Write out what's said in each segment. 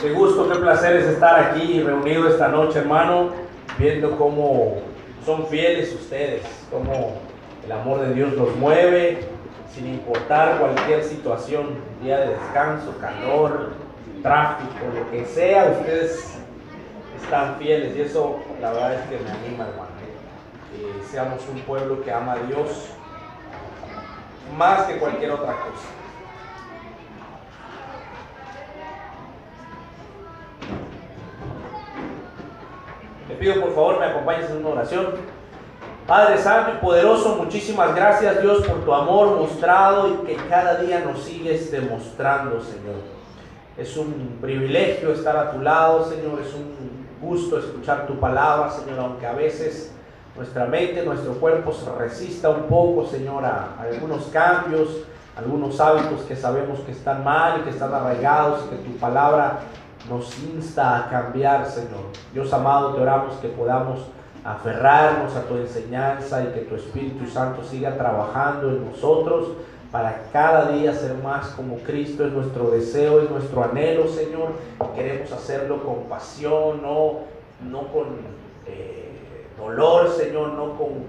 Qué gusto, qué placer es estar aquí reunido esta noche, hermano, viendo cómo son fieles ustedes, cómo el amor de Dios los mueve, sin importar cualquier situación, día de descanso, calor, tráfico, lo que sea, ustedes están fieles y eso la verdad es que me anima, hermano. Que seamos un pueblo que ama a Dios más que cualquier otra cosa. Le pido por favor me acompañes en una oración. Padre Santo y Poderoso, muchísimas gracias Dios por tu amor mostrado y que cada día nos sigues demostrando, Señor. Es un privilegio estar a tu lado, Señor, es un gusto escuchar tu palabra, Señor, aunque a veces nuestra mente, nuestro cuerpo se resista un poco, Señor, a algunos cambios, algunos hábitos que sabemos que están mal y que están arraigados, que tu palabra nos insta a cambiar, Señor. Dios amado, te oramos que podamos aferrarnos a tu enseñanza y que tu Espíritu Santo siga trabajando en nosotros para cada día ser más como Cristo. Es nuestro deseo, es nuestro anhelo, Señor. Queremos hacerlo con pasión, no con dolor, Señor, no con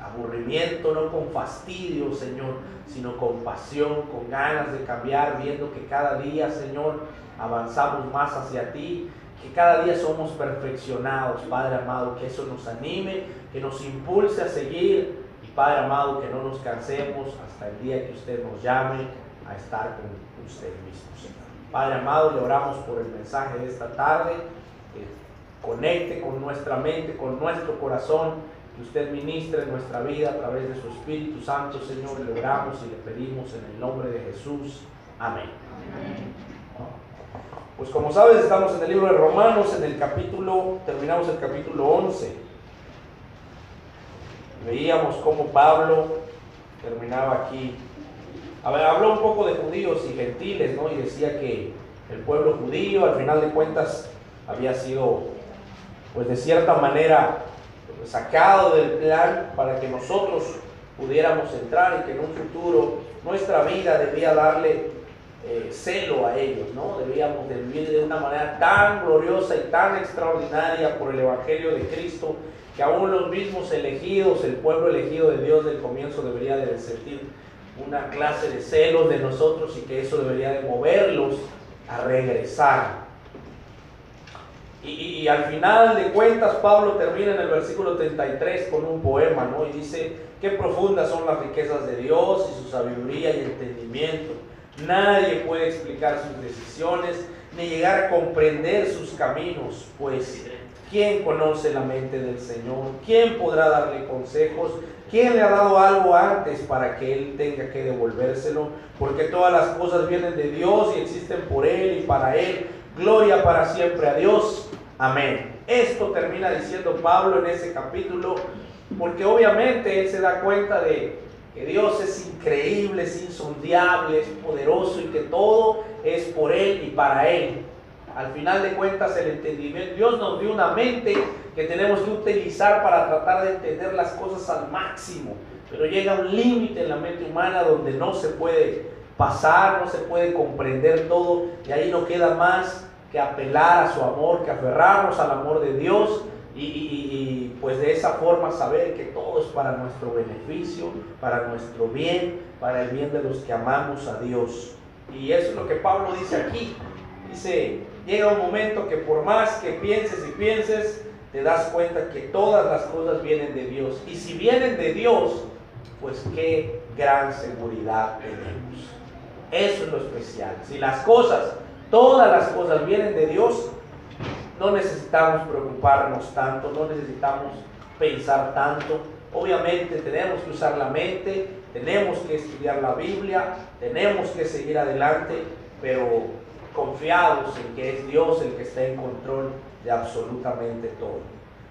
aburrimiento, no con fastidio, Señor, sino con pasión, con ganas de cambiar, viendo que cada día, Señor, avanzamos más hacia ti, que cada día somos perfeccionados, Padre amado, que eso nos anime, que nos impulse a seguir y, Padre amado, que no nos cansemos hasta el día que usted nos llame a estar con usted mismo, Señor. Padre amado, le oramos por el mensaje de esta tarde, que conecte con nuestra mente, con nuestro corazón, que usted ministre en nuestra vida a través de su Espíritu Santo, Señor. Le oramos y le pedimos en el nombre de Jesús. Amén. Pues como sabes, estamos en el libro de Romanos, terminamos el capítulo 11. Veíamos cómo Pablo terminaba aquí. Habló un poco de judíos y gentiles, ¿no? Y decía que el pueblo judío, al final de cuentas, había sido, pues de cierta manera, sacado del plan para que nosotros pudiéramos entrar y que en un futuro nuestra vida debía darle celo a ellos, ¿no? Debíamos de vivir de una manera tan gloriosa y tan extraordinaria por el Evangelio de Cristo, que aún los mismos elegidos, el pueblo elegido de Dios del comienzo debería de sentir una clase de celos de nosotros y que eso debería de moverlos a regresar. Y al final de cuentas Pablo termina en el versículo 33 con un poema, ¿no? Y dice: qué profundas son las riquezas de Dios y su sabiduría y entendimiento. Nadie puede explicar sus decisiones ni llegar a comprender sus caminos, pues ¿quién conoce la mente del Señor? ¿Quién podrá darle consejos? ¿Quién le ha dado algo antes para que Él tenga que devolvérselo? Porque todas las cosas vienen de Dios y existen por Él y para Él. Gloria para siempre a Dios. Amén. Esto termina diciendo Pablo en ese capítulo, porque obviamente él se da cuenta de que Dios es increíble, es insondable, es poderoso y que todo es por Él y para Él. Al final de cuentas, el entendimiento, Dios nos dio una mente que tenemos que utilizar para tratar de entender las cosas al máximo, pero llega un límite en la mente humana donde no se puede pasar, no se puede comprender todo, y ahí no queda más que apelar a su amor, que aferrarnos al amor de Dios y pues de esa forma saber que todo es para nuestro beneficio, para nuestro bien, para el bien de los que amamos a Dios. Y eso es lo que Pablo dice aquí. Dice, llega un momento que por más que pienses y pienses, te das cuenta que todas las cosas vienen de Dios. Y si vienen de Dios, pues qué gran seguridad tenemos. Eso es lo especial. Si las cosas, todas las cosas vienen de Dios, no necesitamos preocuparnos tanto, no necesitamos pensar tanto. Obviamente tenemos que usar la mente, tenemos que estudiar la Biblia, tenemos que seguir adelante, pero confiados en que es Dios el que está en control de absolutamente todo.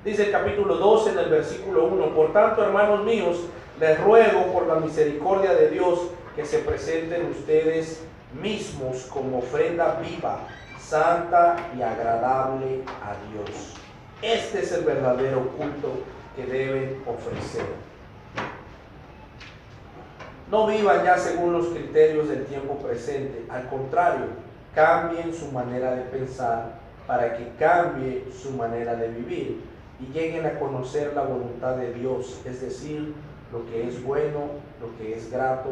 Dice el capítulo 12 en el versículo 1: por tanto, hermanos míos, les ruego por la misericordia de Dios que se presenten ustedes mismos como ofrenda viva, santa y agradable a Dios. Este es el verdadero culto que deben ofrecer. No vivan ya según los criterios del tiempo presente, al contrario, cambien su manera de pensar, para que cambie su manera de vivir y lleguen a conocer la voluntad de Dios, es decir, lo que es bueno, lo que es grato,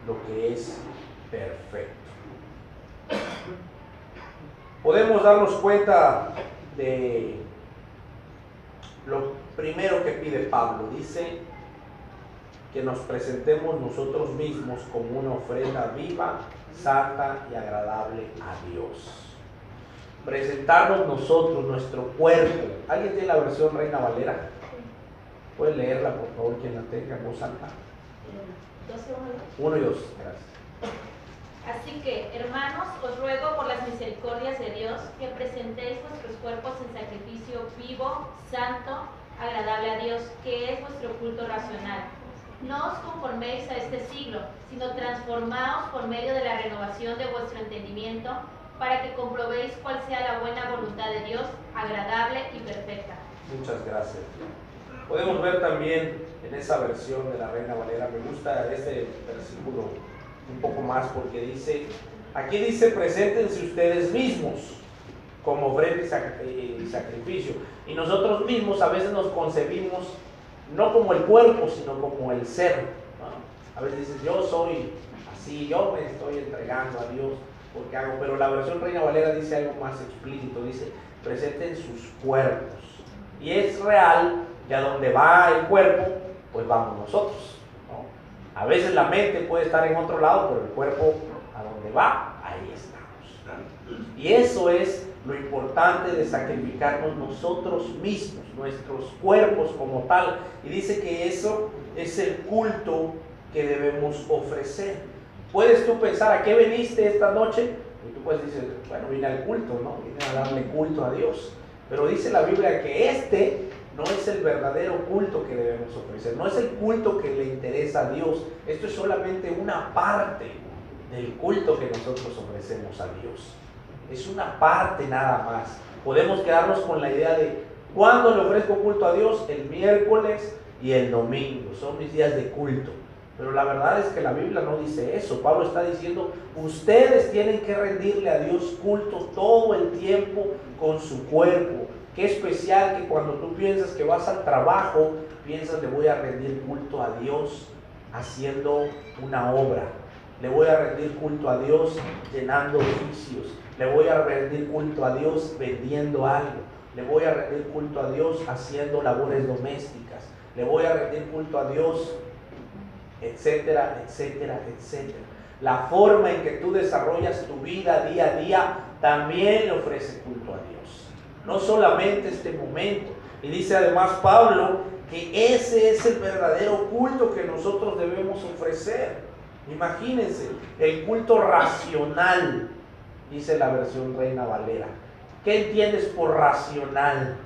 lo que es perfecto. Podemos darnos cuenta de lo primero que pide Pablo. Dice que nos presentemos nosotros mismos como una ofrenda viva, santa y agradable a Dios. Presentarnos nosotros, nuestro cuerpo. ¿Alguien tiene la versión Reina Valera? ¿Puede leerla, por favor, quien la tenga en voz alta? 1 y 2, gracias. Así que, hermanos, os ruego por las misericordias de Dios que presentéis vuestros cuerpos en sacrificio vivo, santo, agradable a Dios, que es vuestro culto racional. No os conforméis a este siglo, sino transformaos por medio de la renovación de vuestro entendimiento, para que comprobéis cuál sea la buena voluntad de Dios, agradable y perfecta. Muchas gracias. Podemos ver también en esa versión de la Reina Valera, me gusta este versículo un poco más porque dice, aquí dice, preséntense ustedes mismos como ofrenda y sacrificio. Y nosotros mismos a veces nos concebimos no como el cuerpo, sino como el ser, ¿no? A veces dices, yo soy así, yo me estoy entregando a Dios porque hago, pero la versión Reina Valera dice algo más explícito, dice, presenten sus cuerpos. Y es real que a donde va el cuerpo, pues vamos nosotros, ¿no? A veces la mente puede estar en otro lado, pero el cuerpo a donde va, ahí estamos. Y eso es lo importante de sacrificarnos nosotros mismos, nuestros cuerpos como tal. Y dice que eso es el culto que debemos ofrecer. ¿Puedes tú pensar a qué viniste esta noche? Y tú puedes decir, bueno, vine al culto, ¿no? Vine a darle culto a Dios. Pero dice la Biblia que este no es el verdadero culto que debemos ofrecer, no es el culto que le interesa a Dios. Esto es solamente una parte del culto que nosotros ofrecemos a Dios. Es una parte nada más. Podemos quedarnos con la idea de ¿cuándo le ofrezco culto a Dios? El miércoles y el domingo, son mis días de culto. Pero la verdad es que la Biblia no dice eso. Pablo está diciendo, ustedes tienen que rendirle a Dios culto todo el tiempo con su cuerpo. Qué especial que cuando tú piensas que vas al trabajo, piensas, le voy a rendir culto a Dios haciendo una obra. Le voy a rendir culto a Dios llenando oficios. Le voy a rendir culto a Dios vendiendo algo. Le voy a rendir culto a Dios haciendo labores domésticas. Le voy a rendir culto a Dios, etcétera, etcétera, etcétera. La forma en que tú desarrollas tu vida día a día también le ofrece culto a Dios. No solamente este momento. Y dice además Pablo que ese es el verdadero culto que nosotros debemos ofrecer. Imagínense, el culto racional, dice la versión Reina Valera. ¿Qué entiendes por racional?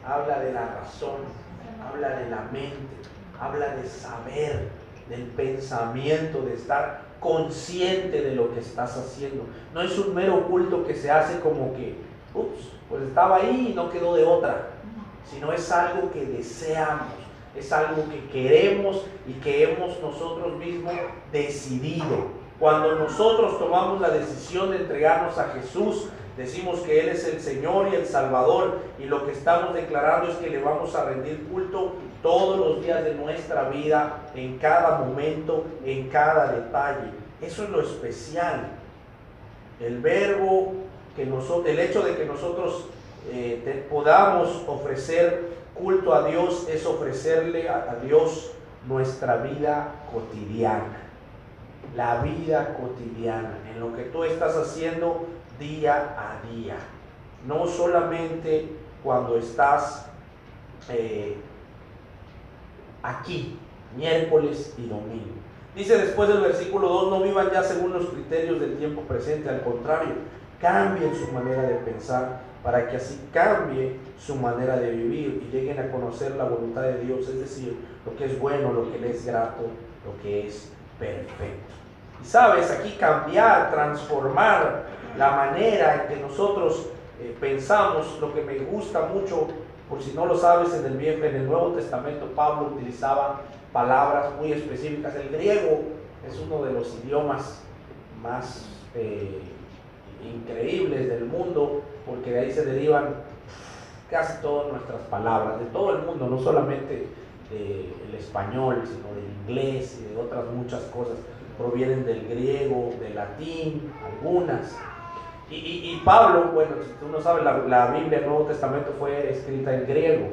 Habla de la razón, habla de la mente, habla de saber, del pensamiento, de estar consciente de lo que estás haciendo. No es un mero culto que se hace como que, pues estaba ahí y no quedó de otra, sino es algo que deseamos, es algo que queremos y que hemos nosotros mismos decidido. Cuando nosotros tomamos la decisión de entregarnos a Jesús, decimos que Él es el Señor y el Salvador, y lo que estamos declarando es que le vamos a rendir culto todos los días de nuestra vida, en cada momento, en cada detalle. Eso es lo especial. El verbo, el hecho de que nosotros podamos ofrecer culto a Dios es ofrecerle a Dios nuestra vida cotidiana. La vida cotidiana, en lo que tú estás haciendo día a día. No solamente cuando estás aquí, miércoles y domingo. Dice después del versículo 2, no vivan ya según los criterios del tiempo presente, al contrario, cambien su manera de pensar para que así cambie su manera de vivir y lleguen a conocer la voluntad de Dios, es decir, lo que es bueno, lo que le es grato, lo que es perfecto. Y sabes, aquí cambiar, transformar la manera en que nosotros pensamos, lo que me gusta mucho, por si no lo sabes, en el Nuevo Testamento Pablo utilizaba palabras muy específicas. El griego es uno de los idiomas más increíbles del mundo, porque de ahí se derivan casi todas nuestras palabras, de todo el mundo, no solamente del español, sino del inglés y de otras muchas cosas. Provienen del griego, del latín, algunas. Y Pablo, bueno, si tú no sabes, la Biblia, el Nuevo Testamento fue escrita en griego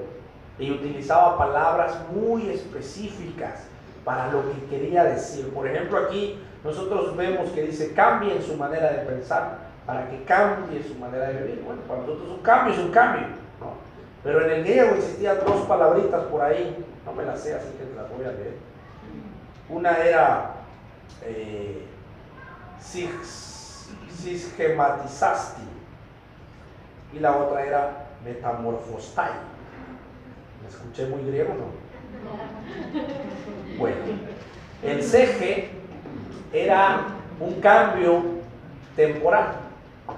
y utilizaba palabras muy específicas para lo que quería decir. Por ejemplo, aquí nosotros vemos que dice cambien su manera de pensar para que cambie su manera de vivir. Bueno, para nosotros un cambio es un cambio, ¿no? Pero en el griego existían dos palabritas por ahí, no me las sé, así que las voy a leer. Una era sisgematizasti y la otra era metamorfostai. ¿Me escuché muy griego, no? Bueno, el sege era un cambio temporal.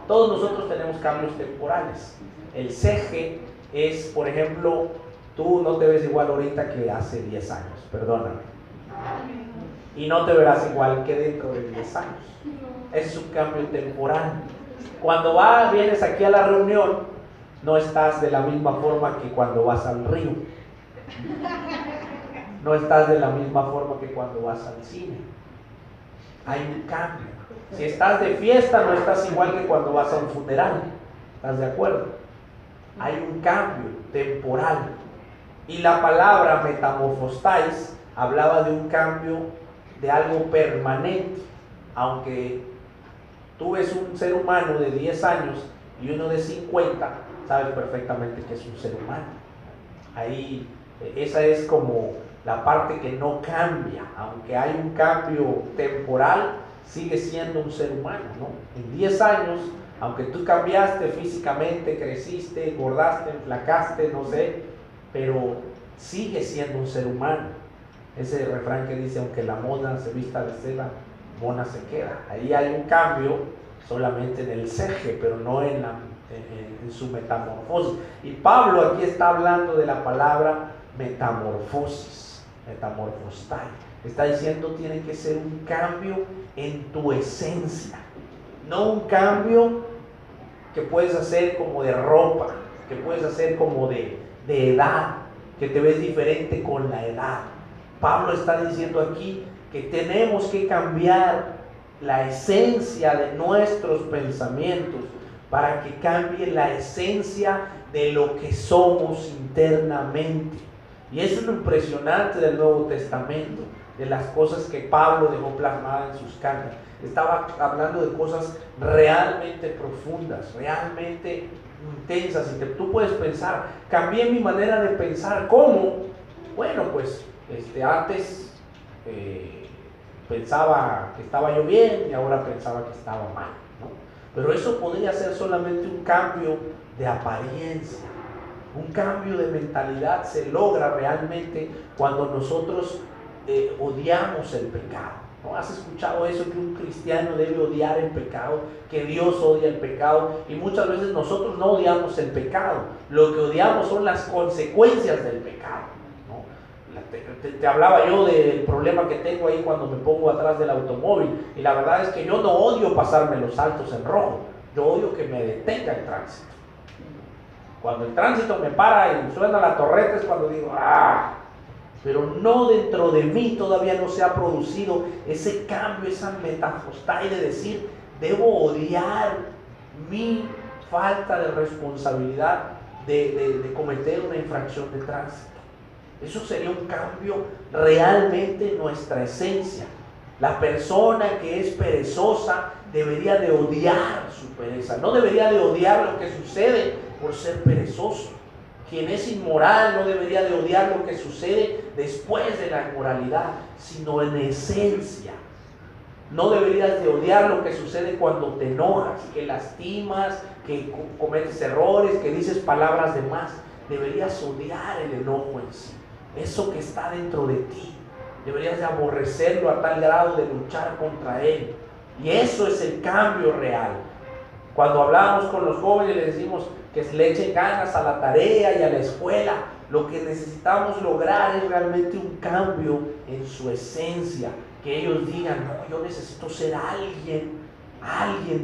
Todos nosotros tenemos cambios temporales. El sege es, por ejemplo, tú no te ves igual ahorita que hace 10 años, perdóname. Y no te verás igual que dentro de 10 años. Es un cambio temporal. Cuando vienes aquí a la reunión, no estás de la misma forma que cuando vas al río. No estás de la misma forma que cuando vas al cine. Hay un cambio. Si estás de fiesta, no estás igual que cuando vas a un funeral. ¿Estás de acuerdo? Hay un cambio temporal. Y la palabra metamorfostais hablaba de un cambio de algo permanente. Aunque tú ves un ser humano de 10 años y uno de 50, sabes perfectamente que es un ser humano. Ahí, esa es como la parte que no cambia. Aunque hay un cambio temporal, sigue siendo un ser humano, ¿no? En 10 años, aunque tú cambiaste físicamente, creciste, engordaste, enflacaste, no sé, pero sigue siendo un ser humano. Ese refrán que dice, aunque la mona se vista de seda, mona se queda. Ahí hay un cambio solamente en el sege, pero no en su metamorfosis. Y Pablo aquí está hablando de la palabra metamorfosis, metamorfostai. Está diciendo tiene que ser un cambio en tu esencia, no un cambio que puedes hacer como de ropa, que puedes hacer como de edad, que te ves diferente con la edad. Pablo está diciendo aquí que tenemos que cambiar la esencia de nuestros pensamientos para que cambie la esencia de lo que somos internamente. Y eso es lo impresionante del Nuevo Testamento, de las cosas que Pablo dejó plasmadas en sus cartas. Estaba hablando de cosas realmente profundas, realmente intensas, y tú puedes pensar, cambié mi manera de pensar. ¿Cómo? Bueno, pues antes pensaba que estaba yo bien y ahora pensaba que estaba mal, ¿no? Pero eso podría ser solamente un cambio de apariencia. Un cambio de mentalidad se logra realmente cuando nosotros odiamos el pecado, ¿no? ¿Has escuchado eso? Que un cristiano debe odiar el pecado, que Dios odia el pecado, y muchas veces nosotros no odiamos el pecado, lo que odiamos son las consecuencias del pecado, ¿no? Te hablaba yo del problema que tengo ahí cuando me pongo atrás del automóvil, y la verdad es que yo no odio pasarme los saltos en rojo, yo odio que me detenga el tránsito. Cuando el tránsito me para y suena la torreta es cuando digo, ¡ah! Pero no, dentro de mí todavía no se ha producido ese cambio, esa metamorfostai de decir, debo odiar mi falta de responsabilidad de cometer una infracción de tránsito. Eso sería un cambio realmente en nuestra esencia. La persona que es perezosa debería de odiar su pereza, no debería de odiar lo que sucede por ser perezoso. Quien es inmoral no debería de odiar lo que sucede después de la inmoralidad, sino en esencia. No deberías de odiar lo que sucede cuando te enojas, que lastimas, que cometes errores, que dices palabras de más. Deberías odiar el enojo en sí, eso que está dentro de ti. Deberías de aborrecerlo a tal grado de luchar contra él. Y eso es el cambio real. Cuando hablamos con los jóvenes les decimos que le echen ganas a la tarea y a la escuela. Lo que necesitamos lograr es realmente un cambio en su esencia. Que ellos digan, no, yo necesito ser alguien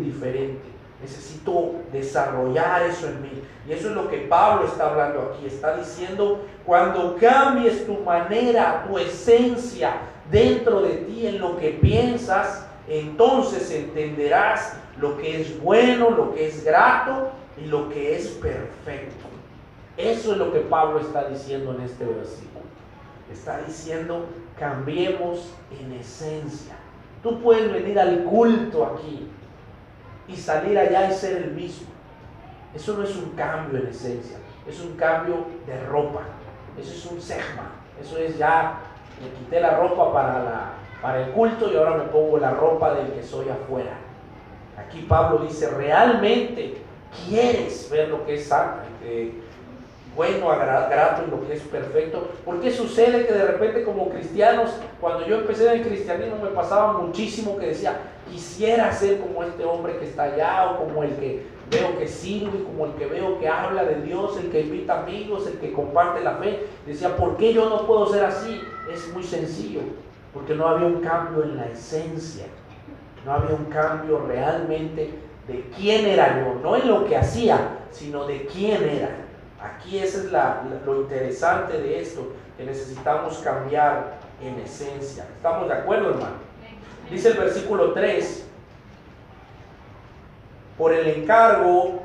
diferente. Necesito desarrollar eso en mí. Y eso es lo que Pablo está hablando aquí. Está diciendo, cuando cambies tu manera, tu esencia dentro de ti en lo que piensas, entonces entenderás lo que es bueno, lo que es grato y lo que es perfecto. Eso es lo que Pablo está diciendo en este versículo. Está diciendo, cambiemos en esencia. Tú puedes venir al culto aquí y salir allá y ser el mismo. Eso no es un cambio en esencia, es un cambio de ropa. Eso es un segma. Eso es ya, me quité la ropa para el culto y ahora me pongo la ropa del que soy afuera. Aquí Pablo dice, ¿realmente quieres ver lo que es bueno, grato y lo que es perfecto? ¿Por qué sucede que de repente como cristianos, cuando yo empecé en el cristianismo, me pasaba muchísimo que decía, quisiera ser como este hombre que está allá, o como el que veo que sirve, como el que veo que habla de Dios, el que invita amigos, el que comparte la fe? Decía, ¿por qué yo no puedo ser así? Es muy sencillo, porque no había un cambio en la esencia, no había un cambio realmente de quién era yo, no en lo que hacía, sino de quién era. Aquí ese es lo interesante de esto, que necesitamos cambiar en esencia. ¿Estamos de acuerdo, hermano? Dice el versículo 3, por el encargo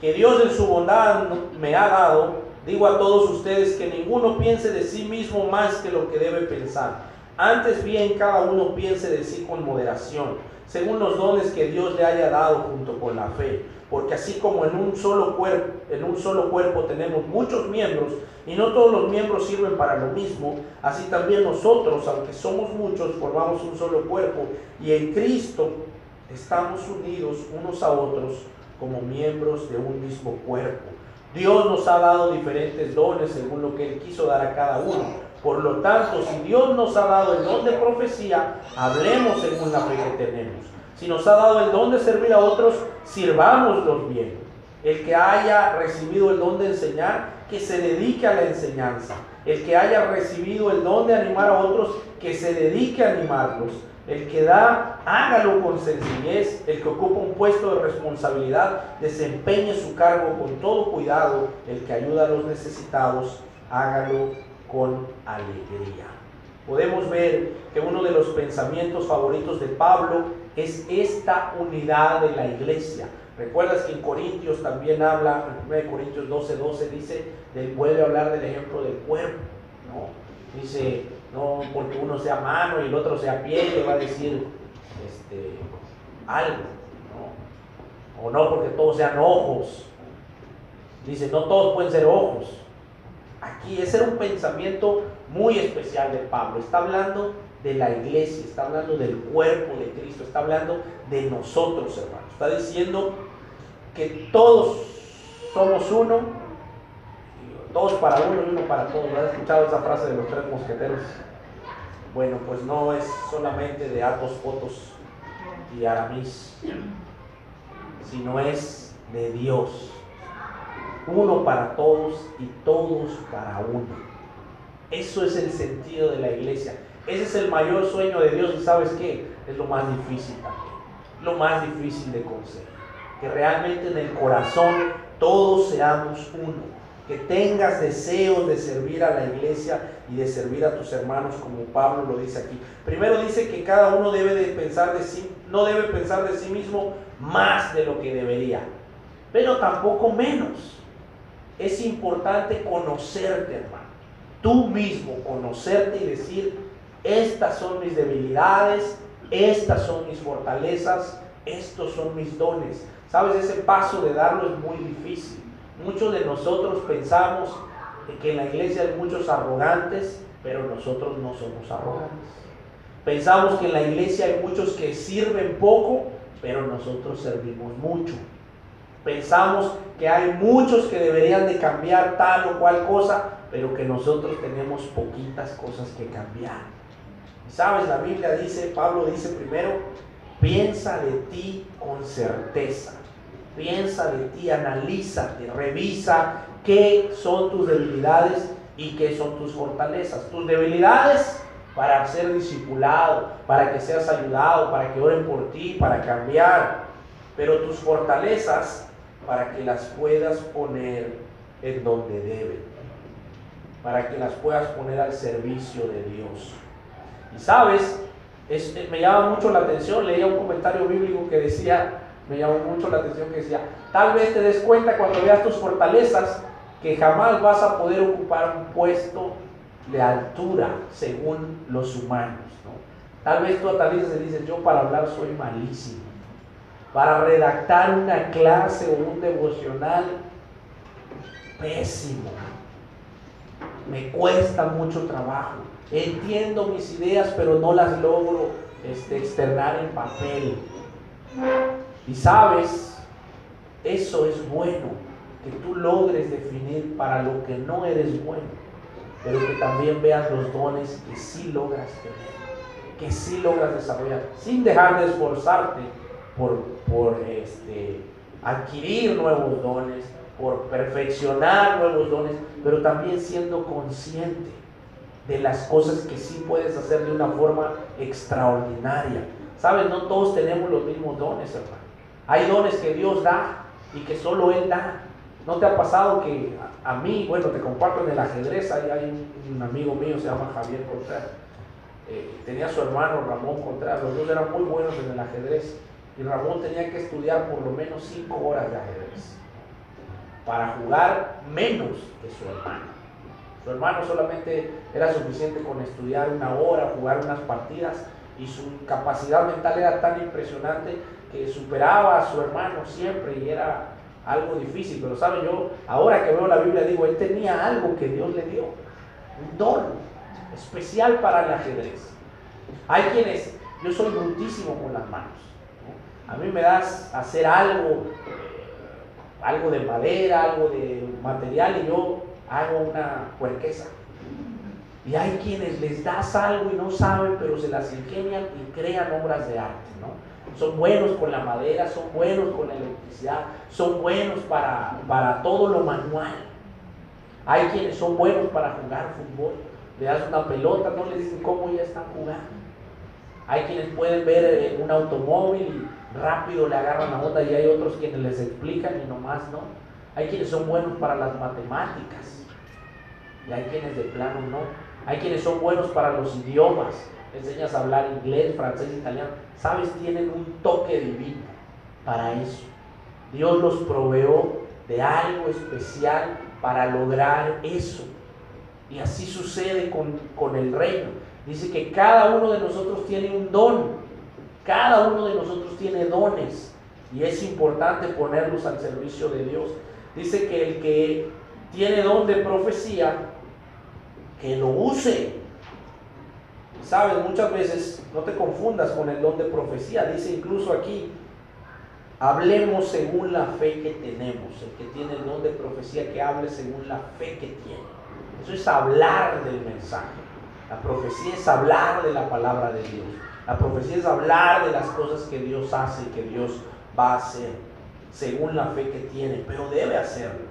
que Dios en su bondad me ha dado, digo a todos ustedes que ninguno piense de sí mismo más que lo que debe pensar. Antes bien, cada uno piense de sí con moderación, según los dones que Dios le haya dado junto con la fe. Porque así como en un solo cuerpo tenemos muchos miembros y no todos los miembros sirven para lo mismo, así también nosotros, aunque somos muchos, formamos un solo cuerpo y en Cristo estamos unidos unos a otros como miembros de un mismo cuerpo. Dios nos ha dado diferentes dones según lo que Él quiso dar a cada uno. Por lo tanto, si Dios nos ha dado el don de profecía, hablemos según la fe que tenemos. Si nos ha dado el don de servir a otros, sirvámoslos bien. El que haya recibido el don de enseñar, que se dedique a la enseñanza. El que haya recibido el don de animar a otros, que se dedique a animarlos. El que da, hágalo con sencillez. El que ocupa un puesto de responsabilidad, desempeñe su cargo con todo cuidado. El que ayuda a los necesitados, hágalo con alegría. Podemos ver que uno de los pensamientos favoritos de Pablo es esta unidad de la iglesia. Recuerdas que en Corintios también habla, en 1 Corintios 12:12 dice, vuelve a hablar del ejemplo del cuerpo, ¿no? Dice, no porque uno sea mano y el otro sea pie, le va a decir algo, ¿no? O no porque todos sean ojos. Dice, no todos pueden ser ojos. Aquí ese era un pensamiento muy especial de Pablo. Está hablando de la iglesia, está hablando del cuerpo de Cristo, está hablando de nosotros, hermanos. Está diciendo que todos somos uno, todos para uno y uno para todos. ¿Has escuchado esa frase de los 3 mosqueteros? Bueno, pues no es solamente de Athos, Potos y Aramis, sino es de Dios. Uno para todos y todos para uno. Eso es el sentido de la iglesia. Ese es el mayor sueño de Dios. ¿Y sabes qué? Es lo más difícil también. Lo más difícil de conseguir. Que realmente en el corazón todos seamos uno. Que tengas deseos de servir a la iglesia y de servir a tus hermanos, como Pablo lo dice aquí. Primero dice que cada uno debe de pensar de sí, no debe pensar de sí mismo más de lo que debería, pero tampoco menos. Es importante conocerte, hermano. Tú mismo conocerte y decir, estas son mis debilidades, estas son mis fortalezas, estos son mis dones. ¿Sabes? Ese paso de darlo es muy difícil. Muchos de nosotros pensamos que en la iglesia hay muchos arrogantes, pero nosotros no somos arrogantes. Pensamos que en la iglesia hay muchos que sirven poco, pero nosotros servimos mucho. Pensamos que hay muchos que deberían de cambiar tal o cual cosa, pero que nosotros tenemos poquitas cosas que cambiar. Y sabes, la Biblia dice, Pablo dice primero, piensa de ti con certeza. Piensa de ti, analízate, revisa qué son tus debilidades y qué son tus fortalezas. Tus debilidades para ser discipulado, para que seas ayudado, para que oren por ti, para cambiar. pero tus fortalezas para que las puedas poner en donde deben, para que las puedas poner al servicio de Dios. Y sabes, me llama mucho la atención, leía un comentario bíblico que decía, me llamó mucho la atención que decía, tal vez te des cuenta cuando veas tus fortalezas que jamás vas a poder ocupar un puesto de altura según los humanos, ¿no? Tal vez tú analizas y dices, yo para hablar soy malísimo, para redactar una clase o un devocional, pésimo, me cuesta mucho trabajo, entiendo mis ideas pero no las logro externar en papel. Y sabes, eso es bueno, que tú logres definir para lo que no eres bueno, pero que también veas los dones que sí logras tener, que sí logras desarrollar, sin dejar de esforzarte por adquirir nuevos dones, por perfeccionar nuevos dones, pero también siendo consciente de las cosas que sí puedes hacer de una forma extraordinaria. ¿Sabes? No todos tenemos los mismos dones, hermano. Hay dones que Dios da y que solo Él da. ¿No te ha pasado que a mí, bueno, te comparto en el ajedrez, hay un amigo mío, se llama Javier Contreras, tenía a su hermano Ramón Contreras, los dos eran muy buenos en el ajedrez, y Ramón tenía que estudiar por lo menos 5 horas de ajedrez para jugar menos que su hermano. Su hermano solamente era suficiente con estudiar 1 hora, jugar unas partidas, y su capacidad mental era tan impresionante que superaba a su hermano siempre, y era algo difícil. Pero sabe, yo ahora que veo la Biblia digo, él tenía algo que Dios le dio, un don especial para el ajedrez. Hay quienes, yo soy brutísimo con las manos, ¿no? A mí me das hacer algo de madera, algo de material, y yo hago una puerquesa. Y hay quienes les das algo y no saben, pero se las ingenian y crean obras de arte, ¿no? Son buenos con la madera, son buenos con la electricidad, son buenos para todo lo manual. Hay quienes son buenos para jugar fútbol. Le das una pelota, no les dicen cómo ya están jugando. Hay quienes pueden ver un automóvil y rápido le agarran la onda, y hay otros quienes les explican y nomás no. Hay quienes son buenos para las matemáticas y hay quienes de plano no. Hay quienes son buenos para los idiomas, enseñas a hablar inglés, francés, italiano. Sabes, tienen un toque divino para eso. Dios los proveó de algo especial para lograr eso. Y así sucede con el reino. Dice que cada uno de nosotros tiene un don. Cada uno de nosotros tiene dones. Y es importante ponerlos al servicio de Dios. Dice que el que tiene don de profecía, que lo use. Sabes, muchas veces no te confundas con el don de profecía. Dice incluso aquí, hablemos según la fe que tenemos. El que tiene el don de profecía, que hable según la fe que tiene. Eso es hablar del mensaje. La profecía es hablar de la palabra de Dios. La profecía es hablar de las cosas que Dios hace y que Dios va a hacer según la fe que tiene, pero debe hacerlo.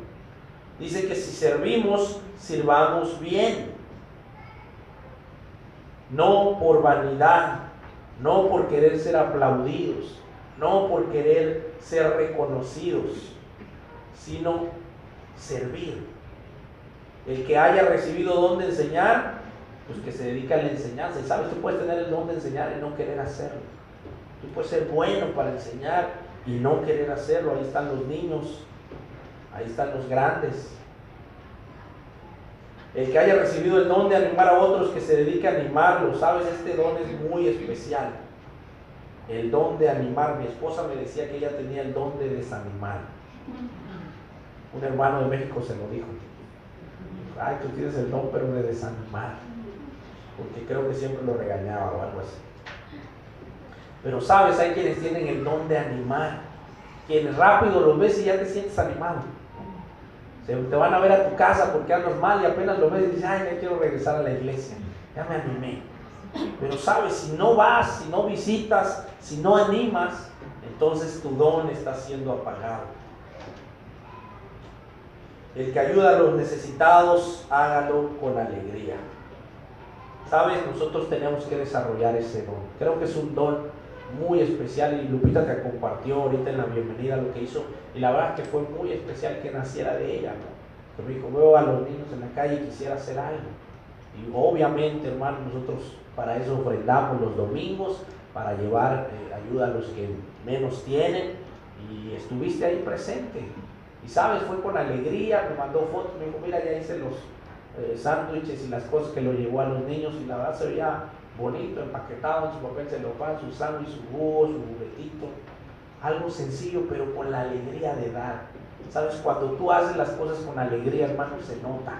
Dice que si servimos, sirvamos bien. No por vanidad, no por querer ser aplaudidos, no por querer ser reconocidos, sino servir. El que haya recibido don de enseñar, pues que se dedique a la enseñanza. Y sabes, tú puedes tener el don de enseñar y no querer hacerlo. Tú puedes ser bueno para enseñar y no querer hacerlo. Ahí están los niños, ahí están los grandes. El que haya recibido el don de animar a otros, que se dedique a animarlos. Sabes, este don es muy especial. El don de animar. Mi esposa me decía que ella tenía el don de desanimar. Un hermano de México se lo dijo. Ay, tú tienes el don, pero de desanimar. Porque creo que siempre lo regañaba o algo así. Pero sabes, hay quienes tienen el don de animar. Quienes rápido los ves y ya te sientes animado. Te van a ver a tu casa porque andas mal y apenas lo ves y dices, ay, ya quiero regresar a la iglesia. Ya me animé. Pero sabes, si no vas, si no visitas, si no animas, entonces tu don está siendo apagado. El que ayuda a los necesitados, hágalo con alegría. Sabes, nosotros tenemos que desarrollar ese don. Creo que es un don muy especial, y Lupita te compartió ahorita en la bienvenida lo que hizo, y la verdad que fue muy especial que naciera de ella, ¿no? Que me dijo, veo a los niños en la calle y quisiera hacer algo. Y obviamente, hermano, nosotros para eso ofrendamos los domingos, para llevar ayuda a los que menos tienen, y estuviste ahí presente. Y sabes, fue con alegría, me mandó fotos, me dijo, mira, ya hice los sándwiches y las cosas que lo llevó a los niños, y la verdad se veía bonito, empaquetado en su papel celofán, su sándwich, su jugo, su juguetito. Algo sencillo, pero con la alegría de dar. Sabes, cuando tú haces las cosas con alegría, hermano, se nota,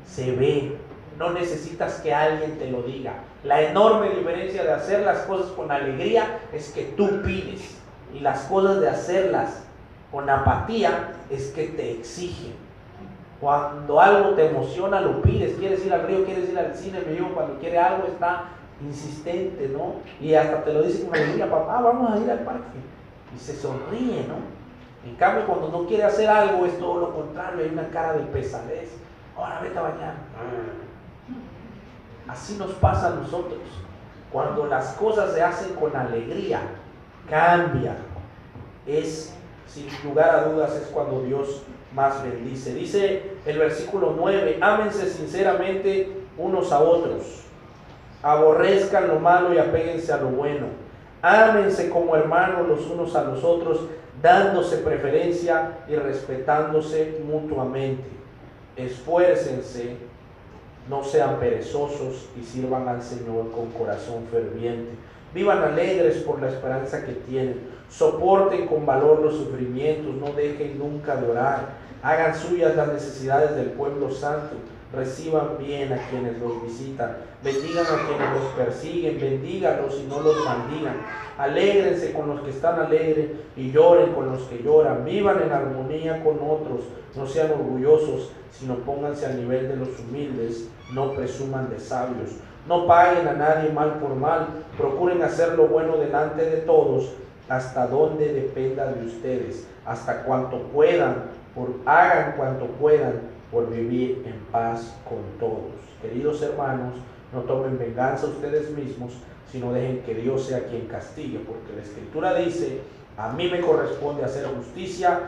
se ve. No necesitas que alguien te lo diga. La enorme diferencia de hacer las cosas con alegría es que tú pides, y las cosas de hacerlas con apatía es que te exigen. Cuando algo te emociona, lo pides. Quieres ir al río, quieres ir al cine. Mi hijo, cuando quiere algo, está insistente, ¿no? Y hasta te lo dice con alegría, papá, vamos a ir al parque. Y se sonríe, ¿no? En cambio, cuando no quiere hacer algo, es todo lo contrario. Hay una cara de pesadez. Ahora vete a bañar. Así nos pasa a nosotros. Cuando las cosas se hacen con alegría, cambia. Es, sin lugar a dudas, es cuando Dios más bendice. Dice el versículo 9, ámense sinceramente unos a otros, aborrezcan lo malo y apéguense a lo bueno, ámense como hermanos los unos a los otros, dándose preferencia y respetándose mutuamente. Esfuércense, no sean perezosos y sirvan al Señor con corazón ferviente. Vivan alegres por la esperanza que tienen, soporten con valor los sufrimientos, no dejen nunca de orar, hagan suyas las necesidades del pueblo santo, reciban bien a quienes los visitan, bendigan a quienes los persiguen, bendígalos y no los maldigan, alégrense con los que están alegres y lloren con los que lloran, vivan en armonía con otros, no sean orgullosos, sino pónganse al nivel de los humildes, no presuman de sabios, no paguen a nadie mal por mal, procuren hacer lo bueno delante de todos, hasta donde dependa de ustedes, hasta cuanto puedan, hagan cuanto puedan por vivir en paz con todos. Queridos hermanos, no tomen venganza ustedes mismos, sino dejen que Dios sea quien castigue, porque la Escritura dice, a mí me corresponde hacer justicia,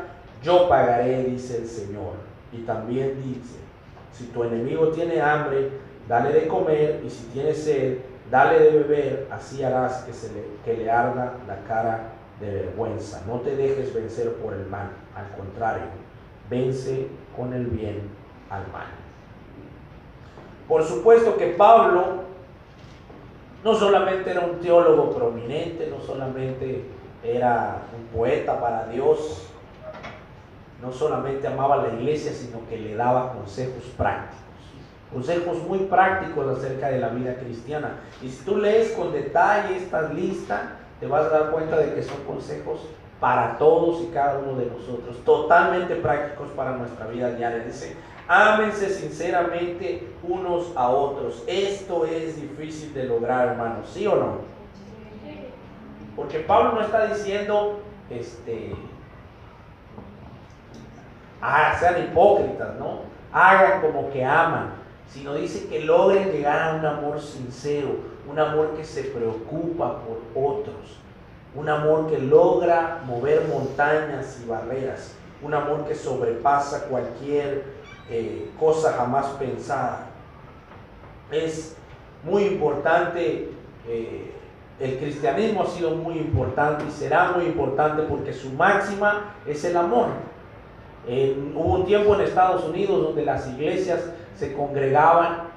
yo pagaré, dice el Señor. Y también dice, si tu enemigo tiene hambre, dale de comer, y si tiene sed, dale de beber, así harás que le arda la cara de vergüenza. No te dejes vencer por el mal, al contrario, vence con el bien al mal. Por supuesto que Pablo no solamente era un teólogo prominente, no solamente era un poeta para Dios, no solamente amaba a la iglesia, sino que le daba consejos prácticos. Consejos muy prácticos acerca de la vida cristiana. Y si tú lees con detalle esta lista, te vas a dar cuenta de que son consejos para todos y cada uno de nosotros, totalmente prácticos para nuestra vida diaria. Dice, ámense sinceramente unos a otros. Esto es difícil de lograr, hermanos, ¿sí o no? Porque Pablo no está diciendo, sean hipócritas, ¿no? Hagan como que aman, sino dice que logren llegar a un amor sincero, un amor que se preocupa por otros, un amor que logra mover montañas y barreras, un amor que sobrepasa cualquier cosa jamás pensada. Es muy importante, el cristianismo ha sido muy importante y será muy importante porque su máxima es el amor. Hubo un tiempo en Estados Unidos donde las iglesias se congregaban,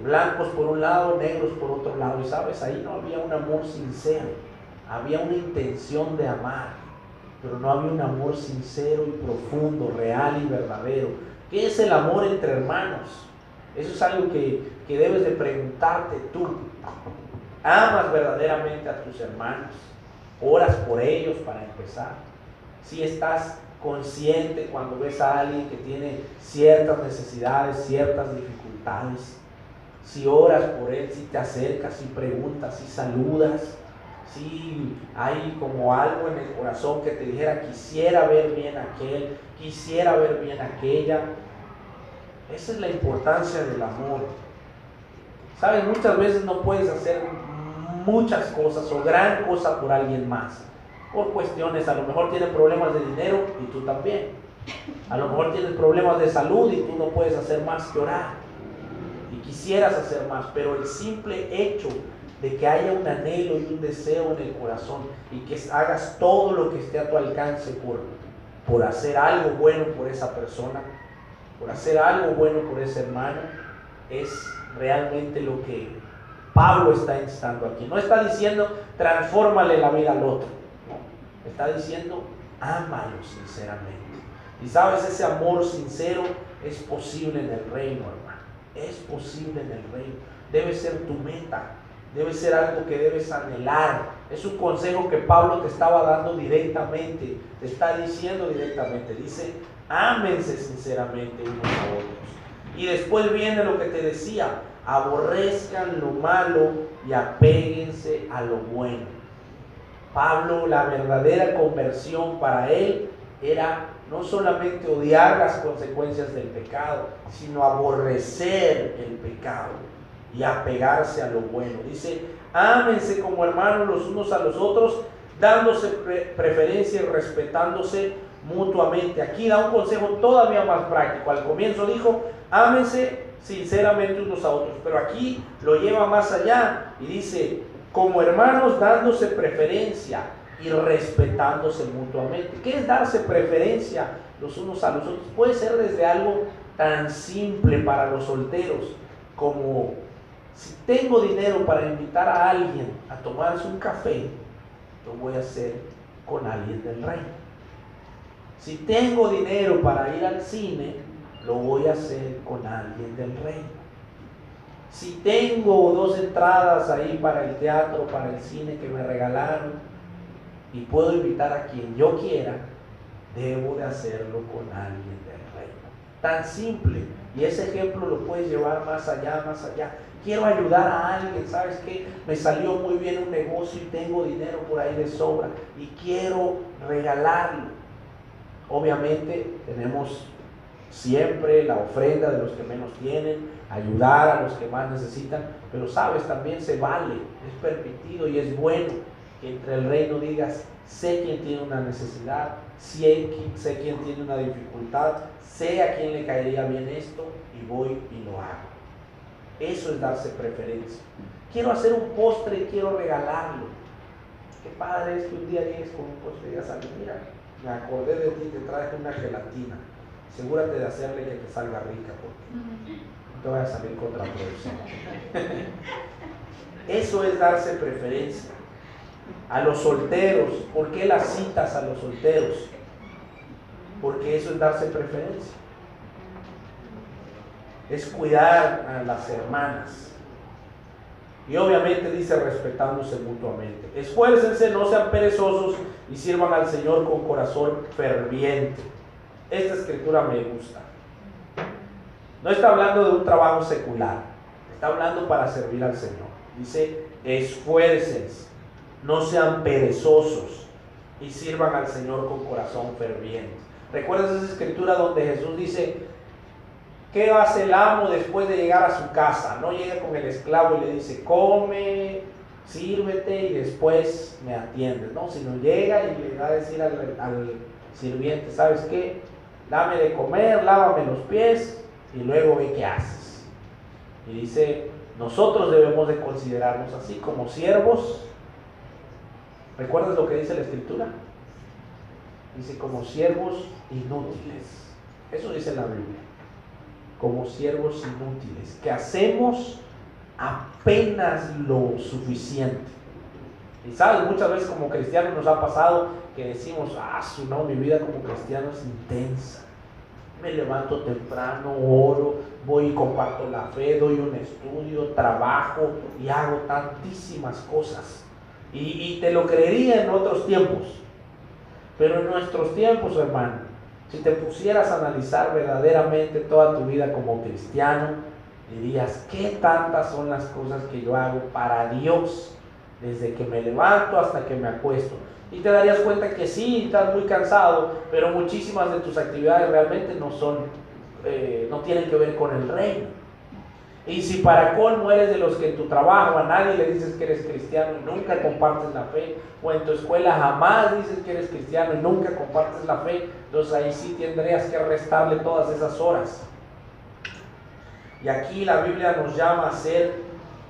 blancos por un lado, negros por otro lado, y sabes, ahí no había un amor sincero, había una intención de amar, pero no había un amor sincero y profundo, real y verdadero. ¿Qué es el amor entre hermanos? Eso es algo que debes de preguntarte tú. ¿Amas verdaderamente a tus hermanos? ¿Oras por ellos para empezar? Si estás consciente cuando ves a alguien que tiene ciertas necesidades, ciertas dificultades, si oras por él, si te acercas, si preguntas, si saludas, si hay como algo en el corazón que te dijera, quisiera ver bien a aquel, quisiera ver bien a aquella. Esa es la importancia del amor. Sabes, muchas veces no puedes hacer muchas cosas o gran cosa por alguien más. Por cuestiones, a lo mejor tiene problemas de dinero y tú también. A lo mejor tienes problemas de salud y tú no puedes hacer más que orar. Y quisieras hacer más, pero el simple hecho de que haya un anhelo y un deseo en el corazón y que hagas todo lo que esté a tu alcance por hacer algo bueno por esa persona, por hacer algo bueno por ese hermano, es realmente lo que Pablo está instando aquí. No está diciendo transfórmale la vida al otro, no. Está diciendo ámalo sinceramente. Y sabes, ese amor sincero es posible en el reino, hermano. Es posible en el reino. Debe ser tu meta. Debe ser algo que debes anhelar. Es un consejo que Pablo te estaba dando directamente. Te está diciendo directamente. Dice, ámense sinceramente unos a otros. Y después viene lo que te decía. Aborrezcan lo malo y apéguense a lo bueno. Pablo, la verdadera conversión para él era no solamente odiar las consecuencias del pecado, sino aborrecer el pecado y apegarse a lo bueno. Dice, ámense como hermanos los unos a los otros, dándose preferencia y respetándose mutuamente. Aquí da un consejo todavía más práctico. Al comienzo dijo, ámense sinceramente unos a otros, pero aquí lo lleva más allá y dice, como hermanos dándose preferencia y respetándose mutuamente. ¿Qué es darse preferencia los unos a los otros? Puede ser desde algo tan simple para los solteros como si tengo dinero para invitar a alguien a tomarse un café, lo voy a hacer con alguien del reino. Si tengo dinero para ir al cine, lo voy a hacer con alguien del reino. Si tengo 2 entradas ahí para el teatro, para el cine que me regalaron y puedo invitar a quien yo quiera, debo de hacerlo con alguien del reino. Tan simple. Y ese ejemplo lo puedes llevar más allá, más allá. Quiero ayudar a alguien, ¿sabes qué? Me salió muy bien un negocio y tengo dinero por ahí de sobra y quiero regalarlo. Obviamente tenemos siempre la ofrenda de los que menos tienen, ayudar a los que más necesitan, pero sabes, también se vale, es permitido y es bueno que entre el reino digas, sé quién tiene una necesidad, sé quién tiene una dificultad, sé a quién le caería bien esto y voy y lo hago. Eso es darse preferencia. Quiero hacer un postre y quiero regalarlo. Qué padre es que un día llegues con un postre y digas, mira, me acordé de ti, te traje una gelatina. Asegúrate de hacerle que te salga rica porque no te vaya a salir contraproducente. Eso es darse preferencia. A los solteros, ¿por qué las citas a los solteros? Porque eso es darse preferencia. Es cuidar a las hermanas. Y obviamente dice respetándose mutuamente. Esfuércense, no sean perezosos y sirvan al Señor con corazón ferviente. Esta escritura me gusta. No está hablando de un trabajo secular, está hablando para servir al Señor. Dice, esfuércense, no sean perezosos y sirvan al Señor con corazón ferviente. ¿Recuerdas esa escritura donde Jesús dice, ¿qué hace el amo después de llegar a su casa? No llega con el esclavo y le dice, come, sírvete y después me atiendes, no, sino llega y le va a decir al sirviente, ¿sabes qué? Dame de comer, lávame los pies y luego ve qué haces. Y dice, nosotros debemos de considerarnos así como siervos. ¿Recuerdas lo que dice la escritura? Dice como siervos inútiles. Eso dice la Biblia. Como siervos inútiles, que hacemos apenas lo suficiente. Y sabes, muchas veces como cristianos nos ha pasado que decimos, no, mi vida como cristiano es intensa. Me levanto temprano, oro, voy y comparto la fe, doy un estudio, trabajo y hago tantísimas cosas. Y te lo creería en otros tiempos. Pero en nuestros tiempos, hermano, si te pusieras a analizar verdaderamente toda tu vida como cristiano, dirías, ¿qué tantas son las cosas que yo hago para Dios? Desde que me levanto hasta que me acuesto. Y te darías cuenta que sí, estás muy cansado, pero muchísimas de tus actividades realmente no tienen que ver con el reino. Y si para colmo eres de los que en tu trabajo a nadie le dices que eres cristiano y nunca compartes la fe, o en tu escuela jamás dices que eres cristiano y nunca compartes la fe, entonces ahí sí tendrías que restarle todas esas horas. Y aquí la Biblia nos llama a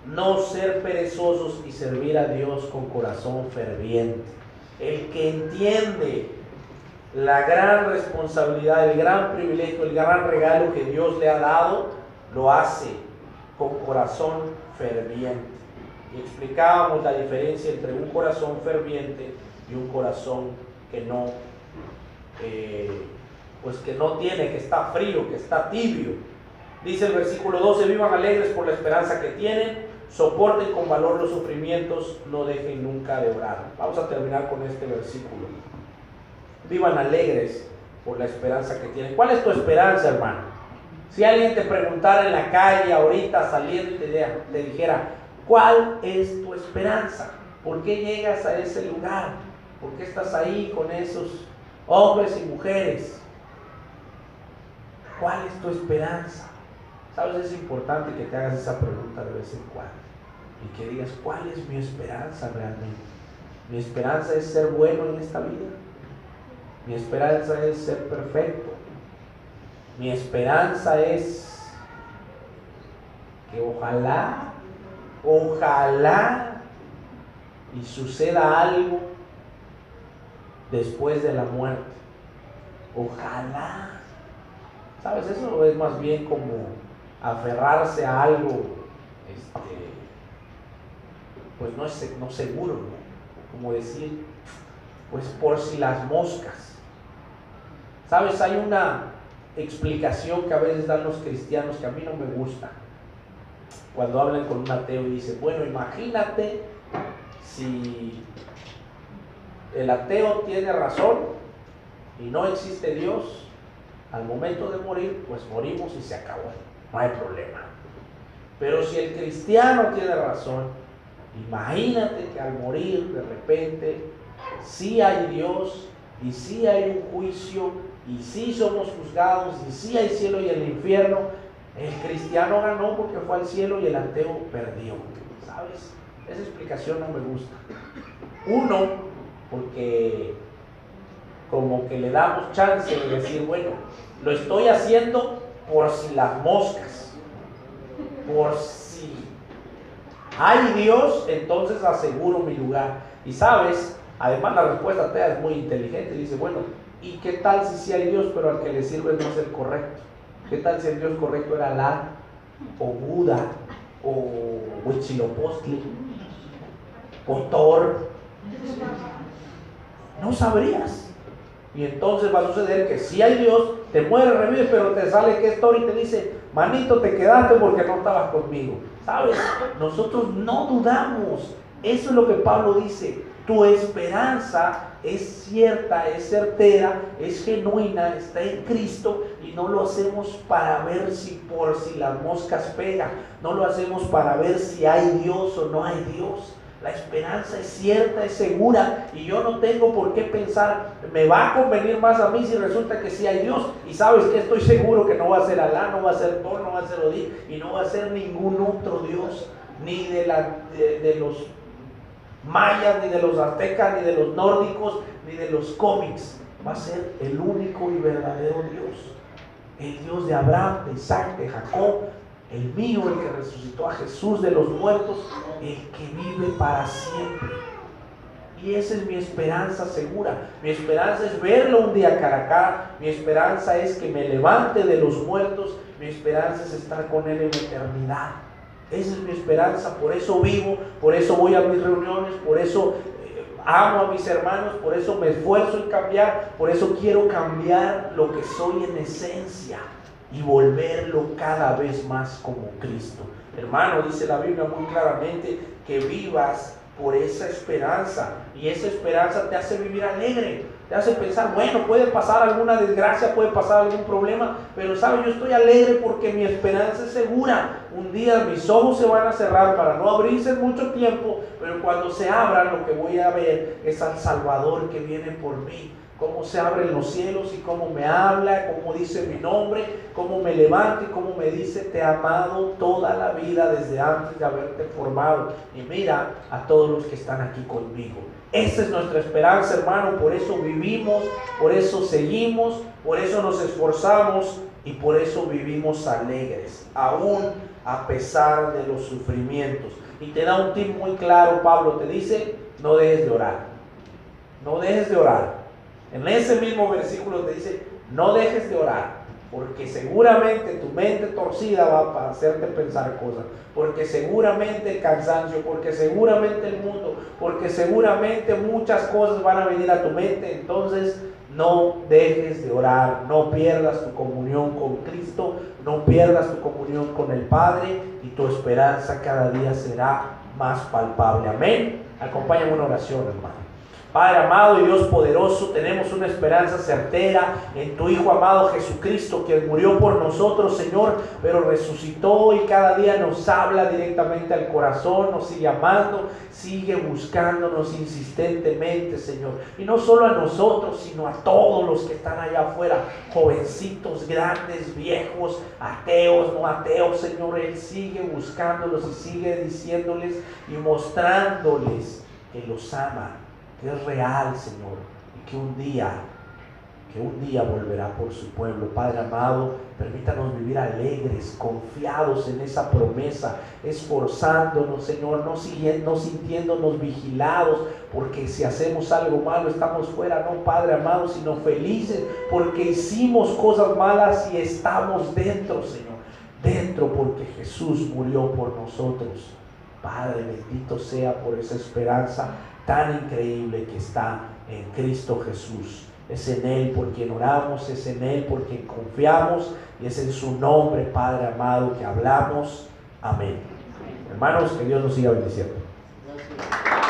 no ser perezosos y servir a Dios con corazón ferviente. El que entiende la gran responsabilidad, el gran privilegio, el gran regalo que Dios le ha dado, lo hace con corazón ferviente. Y explicábamos la diferencia entre un corazón ferviente y un corazón que no, que no tiene, que está frío, que está tibio. Dice el versículo 12: vivan alegres por la esperanza que tienen, soporten con valor los sufrimientos, no dejen nunca de orar. Vamos a terminar con este versículo. Vivan alegres por la esperanza que tienen. ¿Cuál es tu esperanza, hermano? Si alguien te preguntara en la calle ahorita saliendo y te dijera, ¿cuál es tu esperanza? ¿Por qué llegas a ese lugar? ¿Por qué estás ahí con esos hombres y mujeres? ¿Cuál es tu esperanza? ¿Sabes? Es importante que te hagas esa pregunta de vez en cuando y que digas, ¿cuál es mi esperanza realmente? Mi esperanza es ser bueno en esta vida. Mi esperanza es ser perfecto. Mi esperanza es que ojalá y suceda algo después de la muerte. Ojalá. ¿Sabes? Eso es más bien como aferrarse a algo, pues no seguro, ¿no? Como decir, pues por si las moscas. ¿Sabes? Hay una explicación que a veces dan los cristianos que a mí no me gusta. Cuando hablan con un ateo y dicen, bueno, imagínate si el ateo tiene razón y no existe Dios, al momento de morir, pues morimos y se acabó, no hay problema. Pero si el cristiano tiene razón, imagínate que al morir de repente sí hay Dios y sí hay un juicio y sí somos juzgados y sí hay cielo y el infierno. El cristiano ganó porque fue al cielo y el ateo perdió. ¿Sabes? Esa explicación no me gusta. Uno, porque como que le damos chance de decir, bueno, lo estoy haciendo por si las moscas, por si hay Dios, entonces aseguro mi lugar. Y sabes, además la respuesta atea es muy inteligente. Dice, bueno, ¿y qué tal si sí hay Dios, pero al que le sirve no es el correcto? ¿Qué tal si el Dios correcto era Alá, o Buda, o Huitzilopochtli, o Thor? No sabrías. Y entonces va a suceder que si hay Dios, te mueres, revives, pero te sale que es Thor y te dice, manito, te quedaste porque no estabas conmigo. ¿Sabes? Nosotros no dudamos. Eso es lo que Pablo dice. Tu esperanza es cierta, es certera, es genuina, está en Cristo, y no lo hacemos para ver por si las moscas pegan, no lo hacemos para ver si hay Dios o no hay Dios. La esperanza es cierta, es segura, y yo no tengo por qué pensar, me va a convenir más a mí si resulta que sí hay Dios. Y sabes que estoy seguro que no va a ser Alá, no va a ser Thor, no va a ser Odín, y no va a ser ningún otro Dios, ni de los mayas, ni de los aztecas, ni de los nórdicos, ni de los cómics. Va a ser el único y verdadero Dios, el Dios de Abraham, de Isaac, de Jacob, el mío, el que resucitó a Jesús de los muertos, el que vive para siempre. Y esa es mi esperanza segura. Mi esperanza es verlo un día cara a cara. Mi esperanza es que me levante de los muertos. Mi esperanza es estar con Él en eternidad. Esa es mi esperanza, por eso vivo, por eso voy a mis reuniones, por eso amo a mis hermanos, por eso me esfuerzo en cambiar, por eso quiero cambiar lo que soy en esencia y volverlo cada vez más como Cristo. Hermano, dice la Biblia muy claramente que vivas por esa esperanza, y esa esperanza te hace vivir alegre, te hace pensar, bueno, puede pasar alguna desgracia, puede pasar algún problema, pero sabes, yo estoy alegre porque mi esperanza es segura. Un día mis ojos se van a cerrar para no abrirse en mucho tiempo, pero cuando se abran lo que voy a ver es al Salvador que viene por mí, cómo se abren los cielos y cómo me habla, cómo dice mi nombre, cómo me levanta y cómo me dice: te he amado toda la vida desde antes de haberte formado, y mira a todos los que están aquí conmigo. Esa es nuestra esperanza, hermano. Por eso vivimos, por eso seguimos, por eso nos esforzamos y por eso vivimos alegres, aún a pesar de los sufrimientos. Y te da un tip muy claro, Pablo te dice: no dejes de orar, no dejes de orar. En ese mismo versículo te dice: no dejes de orar, porque seguramente tu mente torcida va a hacerte pensar cosas, porque seguramente el cansancio, porque seguramente el mundo, porque seguramente muchas cosas van a venir a tu mente. Entonces no dejes de orar, no pierdas tu comunión con Cristo, no pierdas tu comunión con el Padre, y tu esperanza cada día será más palpable. Amén. Acompáñame en una oración, hermano. Padre amado y Dios poderoso, tenemos una esperanza certera en tu Hijo amado Jesucristo, que murió por nosotros, Señor, pero resucitó y cada día nos habla directamente al corazón, nos sigue amando, sigue buscándonos insistentemente, Señor. Y no solo a nosotros, sino a todos los que están allá afuera, jovencitos, grandes, viejos, ateos, no ateos, Señor. Él sigue buscándolos y sigue diciéndoles y mostrándoles que los ama, que es real, Señor, y que un día volverá por su pueblo. Padre amado, permítanos vivir alegres, confiados en esa promesa, esforzándonos, Señor, no sintiéndonos vigilados, porque si hacemos algo malo estamos fuera, no, Padre amado, sino felices porque hicimos cosas malas y estamos dentro, Señor, dentro, porque Jesús murió por nosotros. Padre, bendito sea por esa esperanza tan increíble que está en Cristo Jesús. Es en Él por quien oramos, es en Él por quien confiamos, y es en su nombre, Padre amado, que hablamos. Amén. Hermanos, que Dios nos siga bendiciendo. Gracias.